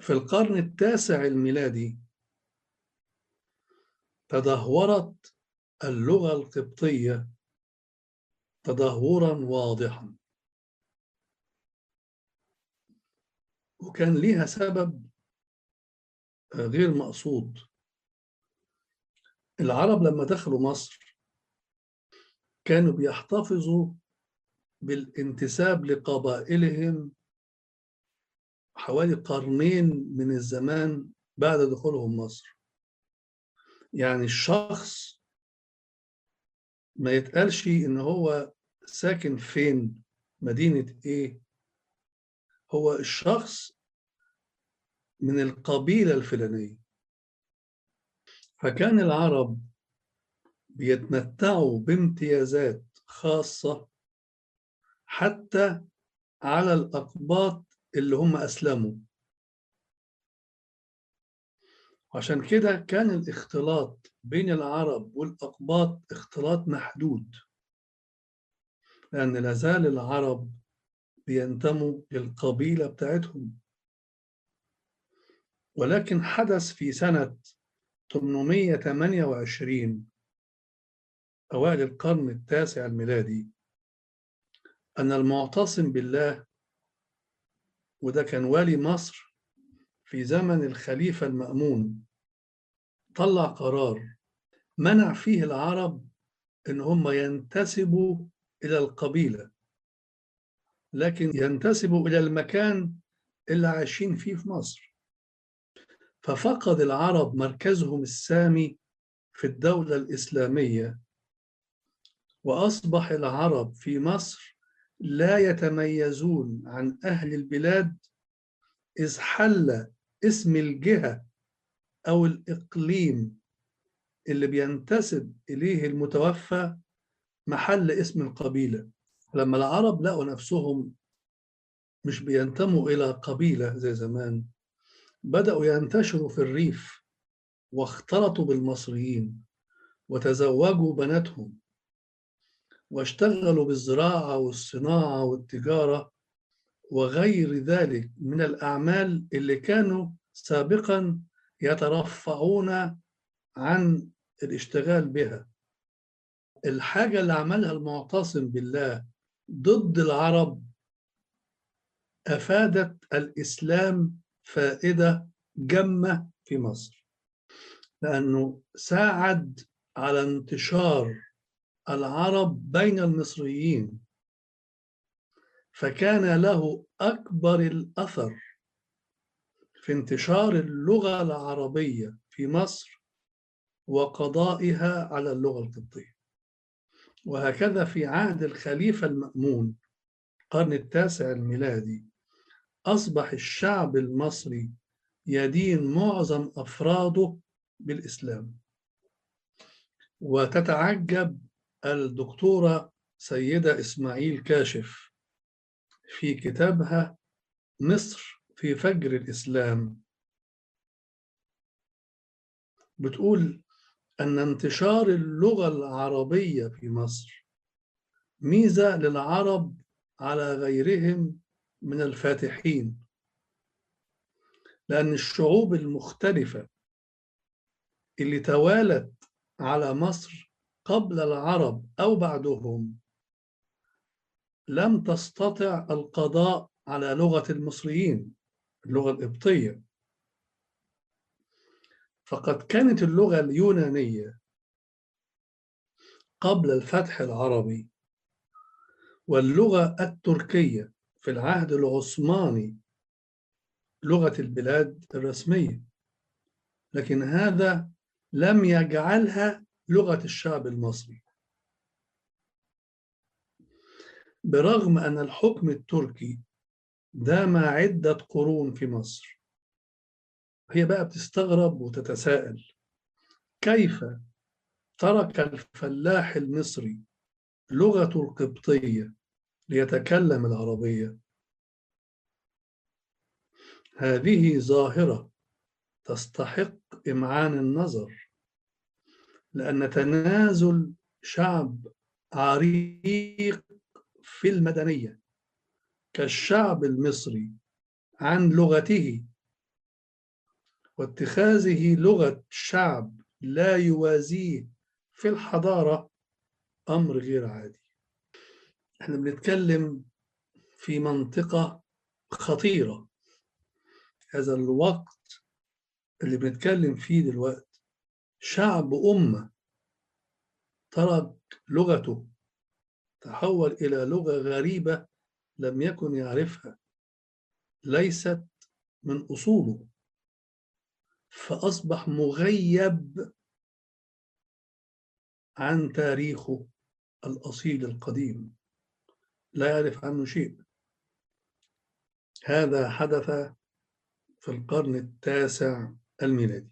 في القرن التاسع الميلادي تدهورت اللغة القبطية تدهورا واضحا، وكان ليها سبب غير مقصود. العرب لما دخلوا مصر كانوا بيحتفظوا بالانتساب لقبائلهم حوالي قرنين من الزمان بعد دخولهم مصر. يعني الشخص ما يتقالش إن هو ساكن فين، مدينة إيه، هو الشخص من القبيلة الفلانية. فكان العرب بيتمتعوا بامتيازات خاصة حتى على الأقباط اللي هم أسلموا. عشان كده كان الاختلاط بين العرب والأقباط اختلاط محدود، لأن لازال العرب بينتموا للقبيلة بتاعتهم. ولكن حدث في سنة 828 أوائل القرن التاسع الميلادي أن المعتصم بالله، وده كان والي مصر في زمن الخليفة المأمون، طلع قرار منع فيه العرب إن هم ينتسبوا إلى القبيلة، لكن ينتسبوا إلى المكان اللي عايشين فيه في مصر. ففقد العرب مركزهم السامي في الدولة الإسلامية، وأصبح العرب في مصر لا يتميزون عن أهل البلاد، إذ حل اسم الجهة أو الإقليم اللي بينتسب إليه المتوفى محل اسم القبيلة. لما العرب لقوا نفسهم مش بينتموا إلى قبيلة زي زمان، بدأوا ينتشروا في الريف واختلطوا بالمصريين وتزوجوا بناتهم واشتغلوا بالزراعة والصناعة والتجارة وغير ذلك من الأعمال اللي كانوا سابقا يترفعون عن الاشتغال بها. الحاجة اللي عملها المعتصم بالله ضد العرب أفادت الإسلام فائدة جمة في مصر، لأنه ساعد على انتشار العرب بين المصريين، فكان له أكبر الأثر في انتشار اللغة العربية في مصر وقضائها على اللغة القبطية. وهكذا في عهد الخليفة المأمون القرن التاسع الميلادي أصبح الشعب المصري يدين معظم أفراده بالإسلام. وتتعجب الدكتورة سيدة إسماعيل كاشف في كتابها مصر في فجر الإسلام، بتقول أن انتشار اللغة العربية في مصر ميزة للعرب على غيرهم من الفاتحين، لأن الشعوب المختلفة اللي توالت على مصر قبل العرب أو بعدهم لم تستطع القضاء على لغة المصريين، اللغة القبطية. فقد كانت اللغة اليونانية قبل الفتح العربي واللغة التركية في العهد العثماني لغة البلاد الرسمية، لكن هذا لم يجعلها لغة الشعب المصري، برغم أن الحكم التركي دام عدة قرون في مصر. هي بقى بتستغرب وتتساءل كيف ترك الفلاح المصري لغته القبطية ليتكلم العربية. هذه ظاهرة تستحق إمعان النظر، لأن تنازل شعب عريق في المدنية كالشعب المصري عن لغته واتخاذه لغة شعب لا يوازيه في الحضارة أمر غير عادي. احنا بنتكلم في منطقة خطيرة. هذا الوقت اللي بنتكلم فيه دلوقتي شعب أمة ترك لغته، تحول إلى لغة غريبة لم يكن يعرفها، ليست من أصوله، فأصبح مغيب عن تاريخه الأصيل القديم، لا يعرف عنه شيء. هذا حدث في القرن التاسع الميلادي.